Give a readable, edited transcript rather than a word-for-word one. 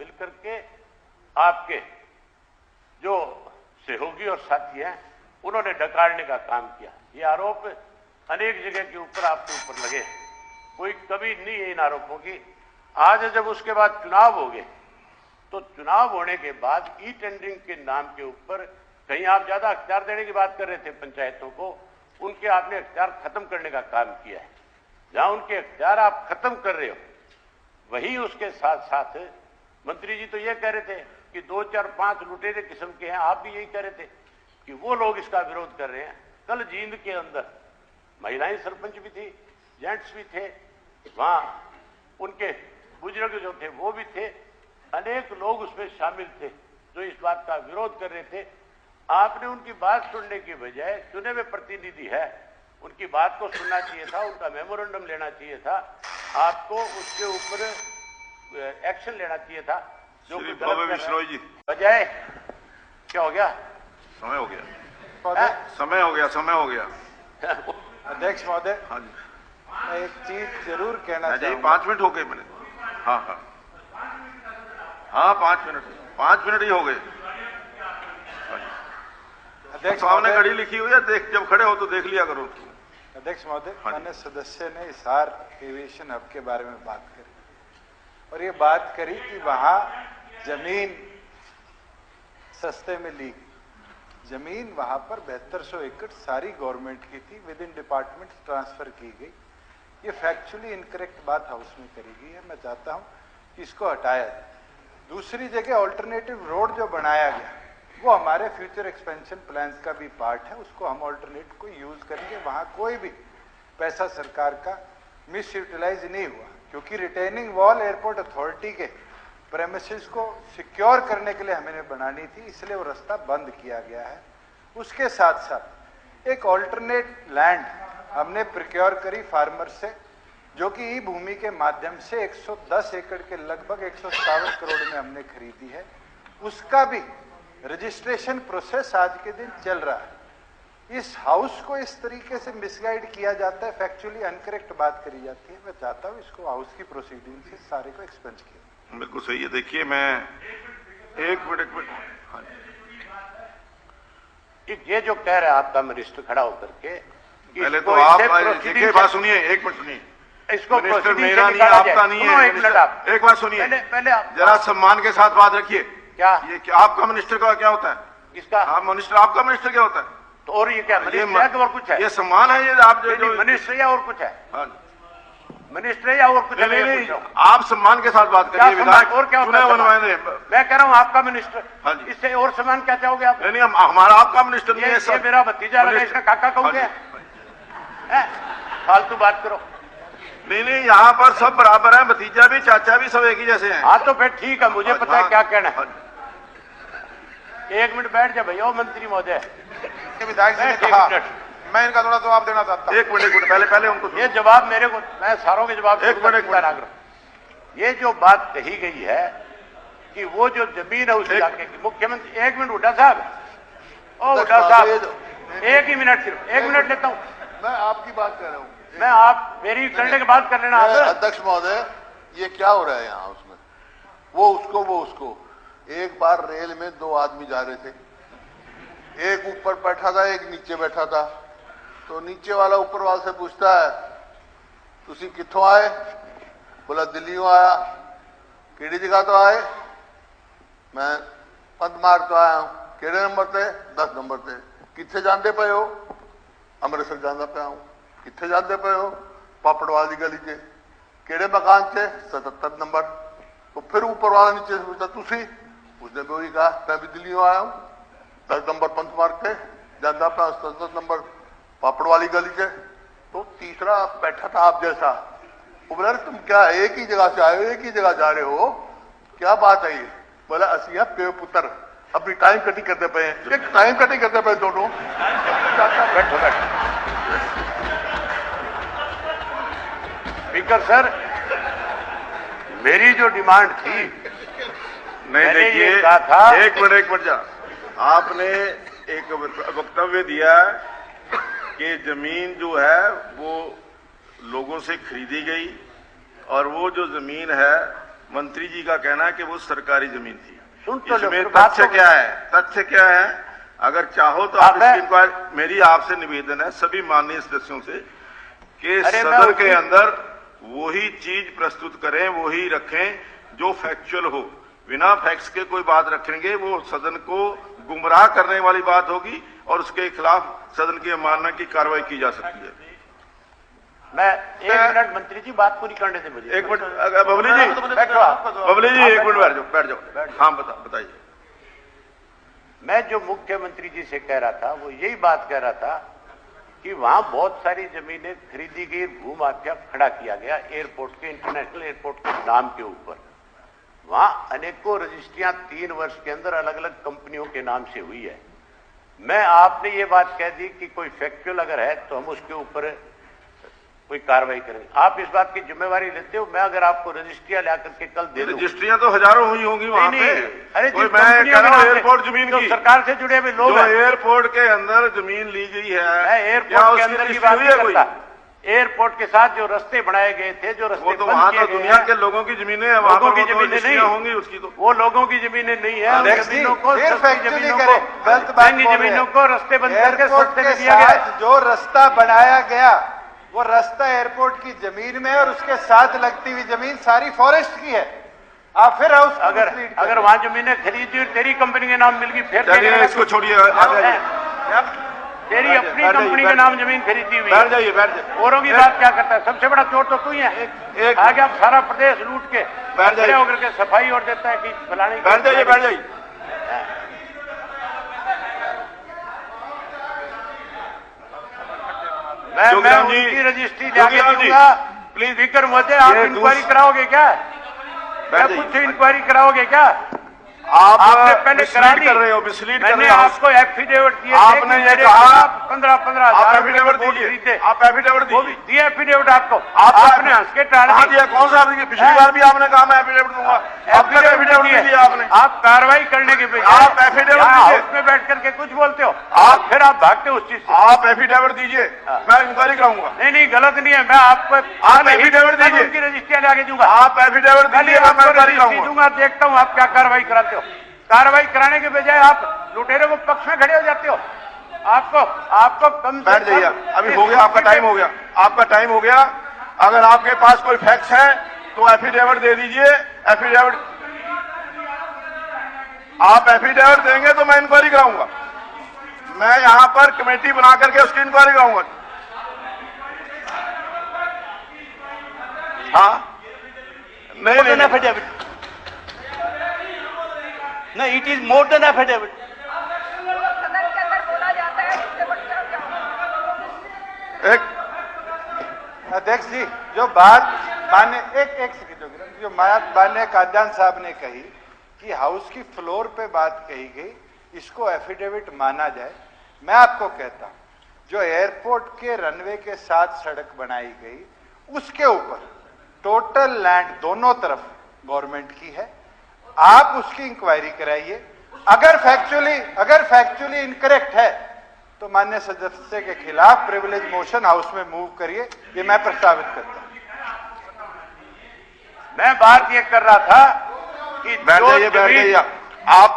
मिलकर के आपके जो सहयोगी और साथी हैं उन्होंने डकारने का काम किया। ये आरोप अनेक जगह के ऊपर आपके ऊपर लगे, कोई कमी नहीं है इन आरोपों की। आज जब उसके बाद चुनाव हो गए तो चुनाव होने के बाद ई टेंडरिंग के नाम के ऊपर कहीं आप ज्यादा अख्तियार देने की बात कर रहे थे पंचायतों को, उनके आपने अख्तियार खत्म करने का काम किया है। जहां उनके अख्तियार आप खत्म कर रहे हो, वही उसके साथ साथ मंत्री जी तो ये कह रहे थे कि 2, 4, 5 लुटेरे किस्म के हैं। आप भी यही कह रहे थे कि वो लोग इसका विरोध कर रहे हैं। कल जींद के अंदर महिलाएं सरपंच भी थी, जेंट्स भी थे, वहां उनके बुजुर्ग जो थे वो भी थे, अनेक लोग उसमें शामिल थे जो इस बात का विरोध कर रहे थे। आपने उनकी बात सुनने की बजाय, चुने हुए प्रतिनिधि है, उनकी बात को सुनना चाहिए था, उनका मेमोरेंडम लेना चाहिए था, आपको उसके ऊपर एक्शन लेना चाहिए था। जो बिश्नोई जी, बजाय क्या हो गया? समय हो गया, समय हो गया, समय हो गया। अध्यक्ष महोदय, हाँ जी, मैं एक चीज जरूर कहना चाहूंगा। 5 मिनट हो गए मैंने। हाँ हाँ हाँ, 5 मिनट ही हो गए। अध्यक्ष सामने घड़ी लिखी हुई है, देख जब खड़े हो तो देख लिया करो। अध्यक्ष महोदय, माननीय सदस्य ने हिसार एविएशन हब के बारे में बात करी और ये बात करी कि वहां जमीन सस्ते में ली। जमीन वहां पर 7200 एकड़ सारी गवर्नमेंट की थी, विद इन डिपार्टमेंट ट्रांसफर की गई। ये फैक्चुअली इनकरेक्ट बात हाउस में करी गई है। मैं चाहता हूं कि इसको हटाया जाए। दूसरी जगह ऑल्टरनेटिव रोड जो बनाया गया वो हमारे फ्यूचर एक्सपेंशन प्लान्स का भी पार्ट है, उसको हम ऑल्टरनेट को यूज करेंगे। वहां कोई भी पैसा सरकार का मिस यूटिलाइज नहीं हुआ, क्योंकि रिटेनिंग वॉल एयरपोर्ट अथॉरिटी के प्रेमिसेस को सिक्योर करने के लिए हमें बनानी थी, इसलिए वो रास्ता बंद किया गया है। उसके साथ साथ एक ऑल्टरनेट लैंड हमने प्रिक्योर करी फार्मर से, जो कि ई भूमि के माध्यम से 110 एकड़ के लगभग 157 करोड़ में हमने खरीदी है। उसका भी रजिस्ट्रेशन प्रोसेस आज के दिन चल रहा है। इस हाउस को इस तरीके से मिसगाइड किया जाता है, फैक्चुअली अनकरेक्ट बात करी जाती है। मैं चाहता हूं इसको हाउस की प्रोसीडिंग से सारे को एक्सपेंस किया। बिल्कुल सही है। देखिए मैं एक मिनट हाँ, ये जो कह रहा है आपका मिनिस्टर खड़ा होकर के, पहले तो आप देखिए, बात सुनिए, एक मिनट सुनिए। इसको मिनिस्टर मेरा नहीं है, आपका नहीं है। एक बात सुनिए, पहले जरा सम्मान के साथ बात रखिए। क्या ये आपका मिनिस्टर का क्या होता है? किसका? आप मिनिस्टर, आपका मिनिस्टर क्या होता है? तो और ये क्या मिनिस्टर है कि और कुछ है? ये सम्मान है, ये आप जो मिनिस्टर या और कुछ है? हाँ, मिनिस्टर या और कुछ है? नहीं, आप सम्मान के साथ बात करिए। विधायक और क्या होता है? मैं कह रहा हूँ आपका मिनिस्टर। हाँ जी, इससे और सम्मान क्या चाहोगे आप? नहीं, हमारा आपका मिनिस्टर नहीं है। ये मेरा भतीजा लगा, इसका काका कहूंगे? फालतू बात करो। नहीं, यहाँ पर सब बराबर है, भतीजा भी चाचा भी सब एक ही जैसे हैं। हाँ तो फिर ठीक है, मुझे पता है क्या कहना है। 1 मिनट बैठ जाए भैया मंत्री महोदय। विधायक जी ने कहा, मैं इनका थोड़ा जवाब देना चाहता हूँ। एक मिनट पहले उनको ये जवाब मेरे को, मैं सारों के जवाब एक मिनट। ये जो बात कही गई है कि वो जो जमीन है उस इलाके की, मुख्यमंत्री 1 मिनट हुड्डा साहब, ओ हुड्डा साहब 1 ही मिनट, सिर्फ 1 मिनट लेता हूँ। मैं आपकी बात कर रहा हूँ। मैं आप मेरी करने के बाद कर लेना। अध्यक्ष महोदय, ये क्या हो रहा है यहाँ? उसमें वो उसको एक बार रेल में 2 आदमी जा रहे थे, एक ऊपर बैठा था, एक नीचे बैठा था। तो नीचे वाला ऊपर वाले से पूछता है, तुसी कित्थों आए? बोला दिल्लियों आया। केड़ी जगह तो आए? मैं पंतमार तो आया हूँ। केड़े नंबर ते? 10 नंबर ते। कित्थे जाते पे हो? अमृतसर जाना पाया हूँ। कित्थे जाते पे हो? पापड़वाल की गली से। केड़े मकान से? 77 नंबर। तो फिर ऊपर वाला नीचे से पूछता, तुसी? उसने भी वही कहा, मैं भी दिल्लियों आया हूँ, 10 नंबर पंथ मार्ग पे जाना पाया, 77 नंबर पापड़ वाली गली से। तो तीसरा बैठा था आप जैसा, वो बोला तुम क्या एक ही जगह से आए हो, एक ही जगह जा रहे हो, क्या बात है ये? बोला असिया पे पुत्र अपनी टाइम कटिंग करते पे, टाइम कटिंग करते पे दोनों। बैठो बैठो। स्पीकर सर, मेरी जो डिमांड थी, नहीं देखिए, एक मिनट जा, आपने एक वक्तव्य दिया कि जमीन जो है वो लोगों से खरीदी गई और वो जो जमीन है मंत्री जी का कहना है कि वो सरकारी जमीन थी। सुन तो लो, इसमें फिर बात तथ्य तो- क्या है? तथ्य क्या है? अगर चाहो तो आप इसकी इंक्वायरी, मेरी आपसे निवेदन है सभी माननीय सदस्यों से कि सदन के अंदर वही चीज प्रस्तुत करें, वही रखें जो फैक्चुअल हो। बिना फैक्ट्स के कोई बात रखेंगे वो सदन को गुमराह करने वाली बात होगी और उसके खिलाफ सदन की अवमानना की कार्रवाई की जा सकती है। मैं 1 मिनट मंत्री जी बात पूरी करने दें मुझे। 1 मिनट बबली जी, बैठो आप। बबली जी 1 मिनट बैठ जाओ। हाँ बताइए। मैं जो मुख्यमंत्री जी से कह रहा था वो यही बात कह रहा था कि वहां बहुत सारी जमीनें खरीदी गई, भू माफिया खड़ा किया गया एयरपोर्ट के, इंटरनेशनल एयरपोर्ट के नाम के ऊपर। वहां अनेकों रजिस्ट्रियां 3 वर्ष के अंदर अलग अलग कंपनियों के नाम से हुई है। मैं आपने ये बात कह दी कि कोई फैक्चुअल अगर है तो हम उसके ऊपर कोई कार्रवाई करेंगे। आप इस बात की जिम्मेवारी लेते हो? मैं अगर आपको रजिस्ट्रियां ला करके कल दे दूं, रजिस्ट्रियां तो हजारों हुई होंगी वहां पे। अरे कोई मैं कह रहा हूं एयरपोर्ट जमीन की, सरकार से जुड़े हुए लोग जो एयरपोर्ट के अंदर जमीन ली गई है, मैं एयरपोर्ट के अंदर की बात नहीं करता। एयरपोर्ट के साथ जो रास्ते बनाए गए थे, जो रास्ते वो तो वहां तो दुनिया के लोगों की जमीनें हैं, वहां लोगों पर की जमीनें नहीं होंगी उसकी तो। वो लोगों की जमीनें नहीं है। उन जमीनों को, फिर सस्ती फैक्चुअली जमीनों करें, को, गलत बात महंगी बोल रहे जमीनों हैं। को रास्ते बंद करके एयरपोर्ट सस्ते के में दिया गया। साथ जो रास्ता बनाया गया वो रास्ता एयरपोर्ट की जमीन में है और उसके साथ लगती हुई जमीन सारी फॉरेस्ट की है। आप फिर हाउस अगर वहां जमीनें खरीदी तेरी कंपनी के नाम मिल गई, फिर चलिए इसको छोड़िए, तेरी अपनी कंपनी के नाम जमीन खरीदी हुई। बैठ जाइए। औरों की बात क्या करता है? सबसे बड़ा चोर तो तू ही है। आगे आप सारा प्रदेश लूट के खड़े होकर के सफाई और देता है कि फलाने। बैठ जाइए। मैं उनकी रजिस्ट्री लाके दूंगा। प्लीज फिक्र मत है। आप इंक्वायरी कराओगे क्या? क्या कुछ इंक्वायरी कराओगे क्या? आपने पहले करा दी। कर रहे हो, मिसलीड कर मैंने रहे हो। आपको एफिडेविट दिए। आपने ये कहा 15,000 आप एफिडेविट दीजिए। आप एफिडेविट दीजिए। दिया एफिडेविट आपको। आपने हंस के टाल हाँ दिया। कौन सा? पिछली बार भी आपने कहा मैं एफिडेविट दूंगा। अब तक एफिडेविट नहीं दिया आपने। आप कार्रवाई करने के बजाय आप एफिडेविट दीजिए। हाउस में बैठ करके कुछ बोलते हो आप, फिर आप भागते हो उस चीज से। आप एफिडेविट दीजिए, मैं इंक्वायरी कराऊंगा। नहीं गलत नहीं है। मैं आपको आप एफिडेविट दीजिए। उनकी रजिस्ट्रियां लाके दूंगा। आप एफिडेविट दीजिए, मैं इंक्वायरी कराऊंगा। दूंगा। देखता हूँ आप क्या कार्रवाई कराते हो। कार्रवाई कराने के बजाय आप लुटेरों को पक्ष में खड़े हो जाते हो। आपको कम से बैठ जाइए। अभी हो गया, आपका टाइम हो गया। आपका टाइम हो गया। अगर आपके पास कोई फैक्ट्स है तो एफिडेविट दे दीजिए। एफिडेविट आप एफिडेविट देंगे तो मैं इंक्वायरी कराऊंगा। मैं यहां पर कमेटी बना करके उसकी इंक्वायरी कराऊंगा। हाँ नहीं affidavit No, it is more than affidavit. एक अध्यक्ष जी, जो बात माननीय एक सेकंड, जो बात माननीय काद्यान साहब ने कही कि हाउस की फ्लोर पे बात कही गई, इसको एफिडेविट माना जाए। मैं आपको कहता हूं जो एयरपोर्ट के रनवे के साथ सड़क बनाई गई उसके ऊपर टोटल लैंड दोनों तरफ गवर्नमेंट की है। आप उसकी इंक्वायरी कराइए। अगर फैक्चुअली इनकरेक्ट है तो माननीय सदस्य के खिलाफ प्रिविलेज मोशन हाउस में मूव करिए। ये मैं प्रस्तावित करता हूं। मैं बात ये कर रहा था कि बैठ जाइए। आप